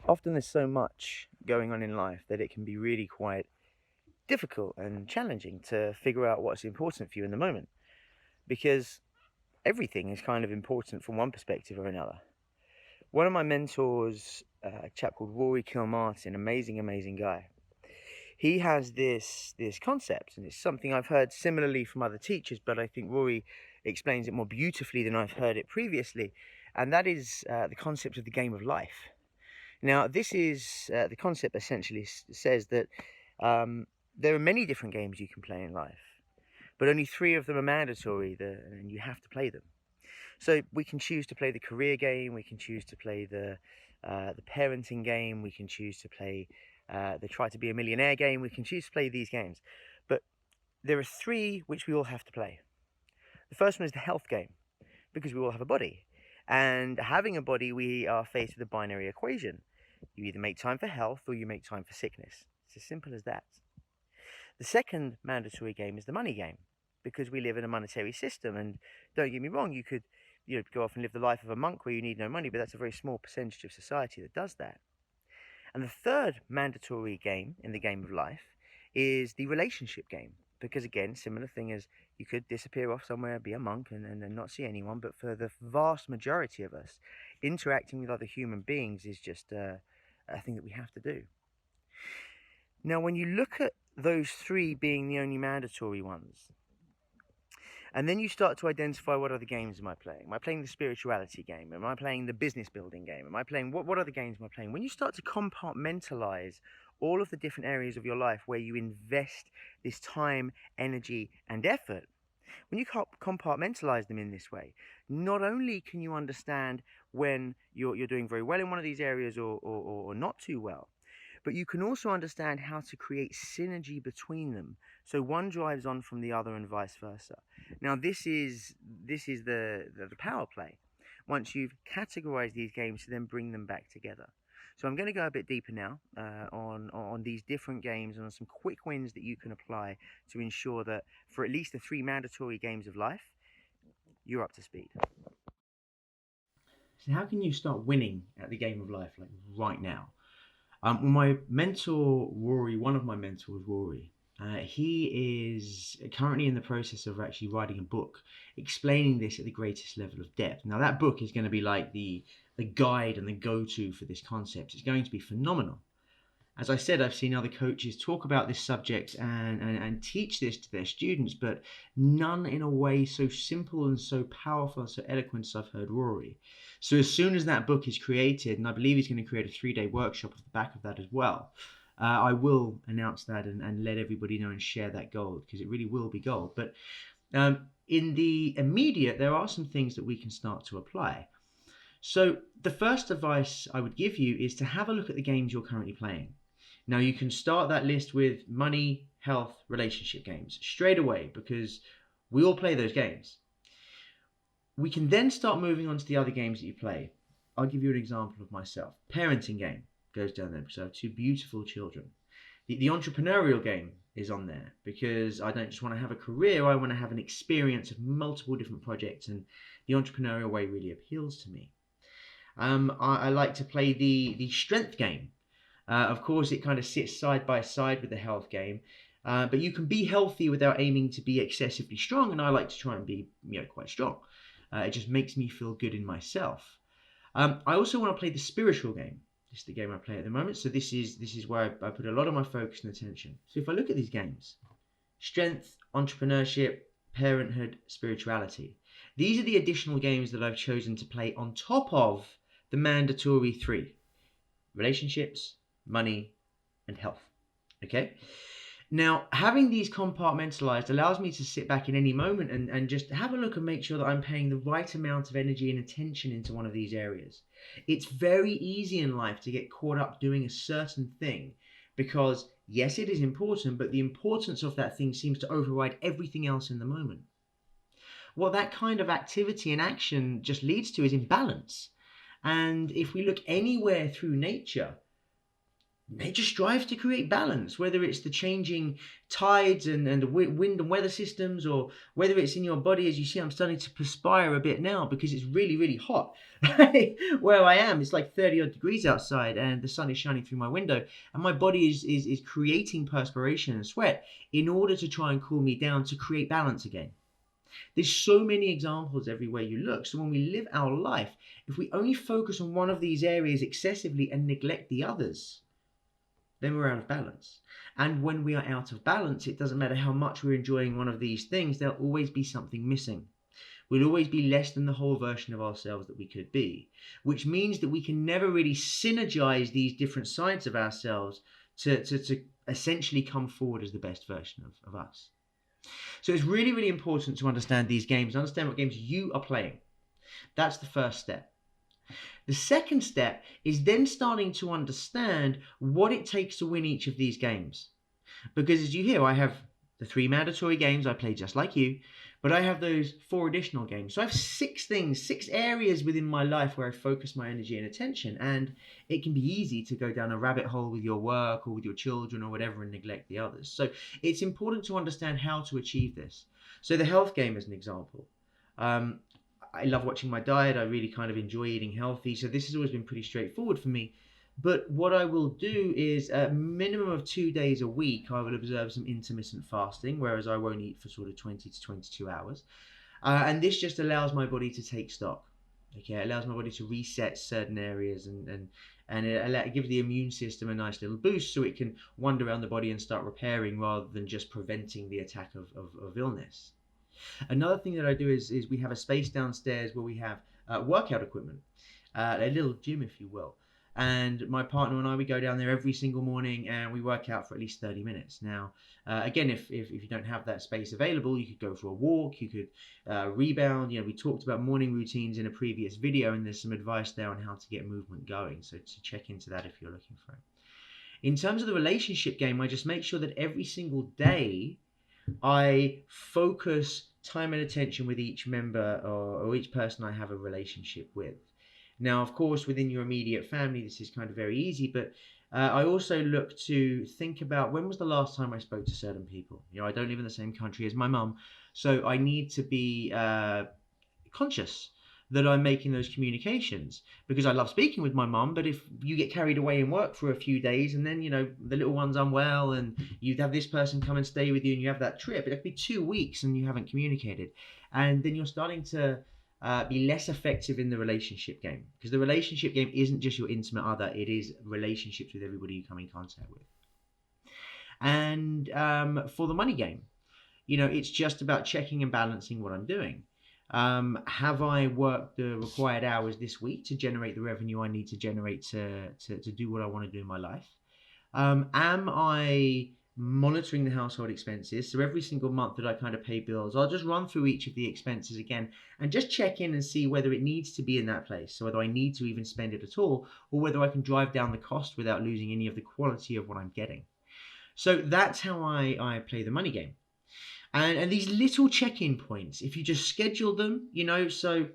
Often there's so much going on in life that it can be really quite difficult and challenging to figure out what's important for you in the moment, because everything is kind of important from one perspective or another. One of my mentors, a chap called Rory Kilmartin, amazing guy. He has this concept, and it's something I've heard similarly from other teachers, but I think Rory explains it more beautifully than I've heard it previously, and that is the concept of the game of life. Now, this is the concept essentially says that there are many different games you can play in life, but only three of them are mandatory, and you have to play them. So we can choose to play the career game, we can choose to play the parenting game, we can choose to play the try to be a millionaire game, we can choose to play these games. But there are three which we all have to play. The first one is the health game, because we all have a body. And having a body, we are faced with a binary equation. You either make time for health or you make time for sickness. It's as simple as that. The second mandatory game is the money game, because we live in a monetary system. And don't get me wrong, you could go off and live the life of a monk where you need no money, but that's a very small percentage of society that does that. And the third mandatory game in the game of life is the relationship game, because again, similar thing as you could disappear off somewhere, be a monk, and not see anyone, but for the vast majority of us, interacting with other human beings is just a thing that we have to do. Now, when you look at those three being the only mandatory ones, and then you start to identify, what other games am I playing? Am I playing the spirituality game? Am I playing the business building game? Am I playing, what other games am I playing? When you start to compartmentalize all of the different areas of your life where you invest this time, energy, and effort, when you compartmentalize them in this way, not only can you understand when you're doing very well in one of these areas or not too well, but you can also understand how to create synergy between them, so one drives on from the other and vice versa. Now, this is the power play. Once you've categorized these games, to then bring them back together. So I'm going to go a bit deeper now on these different games and on some quick wins that you can apply to ensure that for at least the three mandatory games of life, you're up to speed. So how can you start winning at the game of life, like right now? Well, my mentor, Rory, one of my mentors, Rory, he is currently in the process of actually writing a book explaining this at the greatest level of depth. Now, that book is going to be like the guide and the go-to for this concept. It's going to be phenomenal. As I said, I've seen other coaches talk about this subject and teach this to their students, but none in a way so simple and so powerful and so eloquent as I've heard Rory. So as soon as that book is created, and I believe he's going to create a 3-day workshop off the back of that as well, I will announce that and let everybody know and share that gold, because it really will be gold. But in the immediate, there are some things that we can start to apply. So the first advice I would give you is to have a look at the games you're currently playing. Now, you can start that list with money, health, relationship games straight away, because we all play those games. We can then start moving on to the other games that you play. I'll give you an example of myself. Parenting game goes down there because I have two beautiful children. The entrepreneurial game is on there because I don't just want to have a career, I want to have an experience of multiple different projects, and the entrepreneurial way really appeals to me. I like to play the strength game. Of course, it kind of sits side by side with the health game, but you can be healthy without aiming to be excessively strong, and I like to try and be quite strong. It just makes me feel good in myself. I also want to play the spiritual game. This is the game I play at the moment, so this is where I put a lot of my focus and attention. So if I look at these games, strength, entrepreneurship, parenthood, spirituality, these are the additional games that I've chosen to play on top of the mandatory three: relationships, money, and health. Okay? Now, having these compartmentalized allows me to sit back in any moment and just have a look and make sure that I'm paying the right amount of energy and attention into one of these areas. It's very easy in life to get caught up doing a certain thing because, yes, it is important, but the importance of that thing seems to override everything else in the moment. What that kind of activity and action just leads to is imbalance. And if we look anywhere through nature, nature strives to create balance, whether it's the changing tides and the wind and weather systems, or whether it's in your body. As you see, I'm starting to perspire a bit now because it's really, really hot. Where I am, it's like 30 odd degrees outside and the sun is shining through my window, and my body is creating perspiration and sweat in order to try and cool me down to create balance again. There's so many examples everywhere you look. So when we live our life, if we only focus on one of these areas excessively and neglect the others, then we're out of balance. And when we are out of balance, it doesn't matter how much we're enjoying one of these things, there'll always be something missing. We'll always be less than the whole version of ourselves that we could be, which means that we can never really synergize these different sides of ourselves to essentially come forward as the best version of us. So it's really, really important to understand these games, understand what games you are playing. That's the first step. The second step is then starting to understand what it takes to win each of these games. Because as you hear, I have the 3 mandatory games I play just like you, but I have those 4 additional games. So I have 6 things, 6 areas within my life where I focus my energy and attention. And it can be easy to go down a rabbit hole with your work or with your children or whatever and neglect the others. So it's important to understand how to achieve this. So the health game is an example. I love watching my diet. I really kind of enjoy eating healthy. So this has always been pretty straightforward for me. But what I will do is a minimum of 2 days a week, I will observe some intermittent fasting, whereas I won't eat for sort of 20 to 22 hours. And this just allows my body to take stock. Okay, it allows my body to reset certain areas and it gives the immune system a nice little boost so it can wander around the body and start repairing rather than just preventing the attack of illness. Another thing that I do is we have a space downstairs where we have workout equipment, a little gym, if you will. And my partner and I, we go down there every single morning and we work out for at least 30 minutes. Now, again, if you don't have that space available, you could go for a walk, you could rebound. You know, we talked about morning routines in a previous video, and there's some advice there on how to get movement going. So to check into that if you're looking for it. In terms of the relationship game, I just make sure that every single day I focus time and attention with each member or each person I have a relationship with. Now, of course, within your immediate family, this is kind of very easy, but I also look to think about when was the last time I spoke to certain people. You know, I don't live in the same country as my mum, so I need to be conscious that I'm making those communications because I love speaking with my mum. But if you get carried away in work for a few days and then, you know, the little one's unwell and you have this person come and stay with you and you have that trip, it could be 2 weeks and you haven't communicated. And then you're starting to be less effective in the relationship game, because the relationship game isn't just your intimate other, it is relationships with everybody you come in contact with. And for the money game, you know, it's just about checking and balancing what I'm doing. Have I worked the required hours this week to generate the revenue I need to generate to do what I want to do in my life? Am I monitoring the household expenses? So every single month that I kind of pay bills, I'll just run through each of the expenses again and just check in and see whether it needs to be in that place. So whether I need to even spend it at all, or whether I can drive down the cost without losing any of the quality of what I'm getting. So that's how I play the money game. And these little check-in points, if you just schedule them, you know, so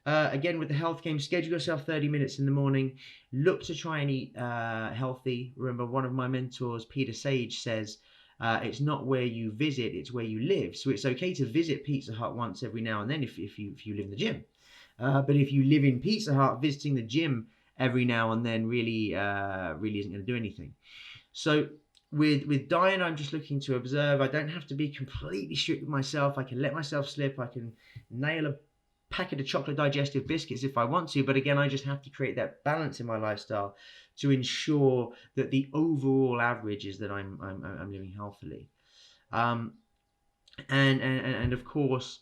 again, with the health game, schedule yourself 30 minutes in the morning. Look to try and eat healthy. Remember, one of my mentors, Peter Sage, says, it's not where you visit, it's where you live. So it's okay to visit Pizza Hut once every now and then if you live in the gym. But if you live in Pizza Hut, visiting the gym every now and then really isn't going to do anything. So with diet, I'm just looking to observe. I don't have to be completely strict with myself. I can let myself slip. I can nail a packet of chocolate digestive biscuits if I want to, but again, I just have to create that balance in my lifestyle to ensure that the overall average is that I'm living healthily. And of course,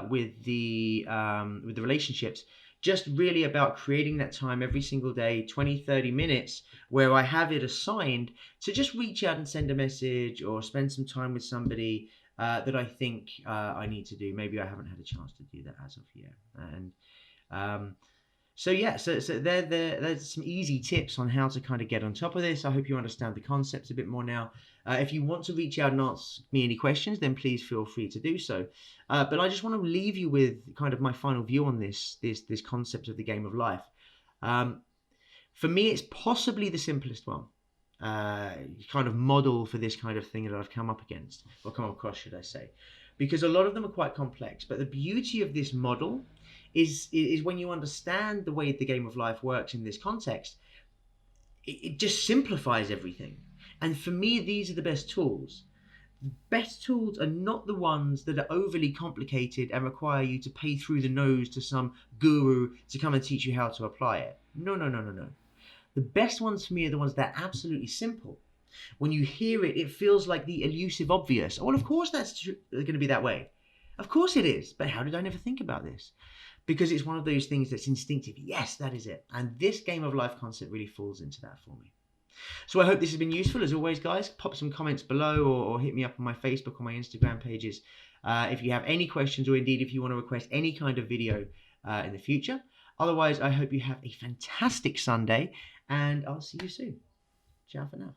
with the relationships, just really about creating that time every single day, 20, 30 minutes, where I have it assigned to just reach out and send a message or spend some time with somebody that I think I need to do. Maybe I haven't had a chance to do that as of yet. And so there's some easy tips on how to kind of get on top of this. I hope you understand the concepts a bit more now. If you want to reach out and ask me any questions, then please feel free to do so. But I just want to leave you with kind of my final view on this concept of the game of life. For me, it's possibly the simplest one. kind of model for this kind of thing that I've come up against, or come across, should I say. Because a lot of them are quite complex. But the beauty of this model is when you understand the way the game of life works in this context, it just simplifies everything. And for me, these are the best tools. Best tools are not the ones that are overly complicated and require you to pay through the nose to some guru to come and teach you how to apply it. No, no, no, no, no. The best ones for me are the ones that are absolutely simple. When you hear it, it feels like the elusive obvious. Oh, well, of course that's going to be that way. Of course it is. But how did I never think about this? Because it's one of those things that's instinctive. Yes, that is it. And this game of life concept really falls into that for me. So I hope this has been useful. As always, guys, pop some comments below or hit me up on my Facebook or my Instagram pages if you have any questions, or indeed if you want to request any kind of video in the future. Otherwise, I hope you have a fantastic Sunday, and I'll see you soon. Ciao for now.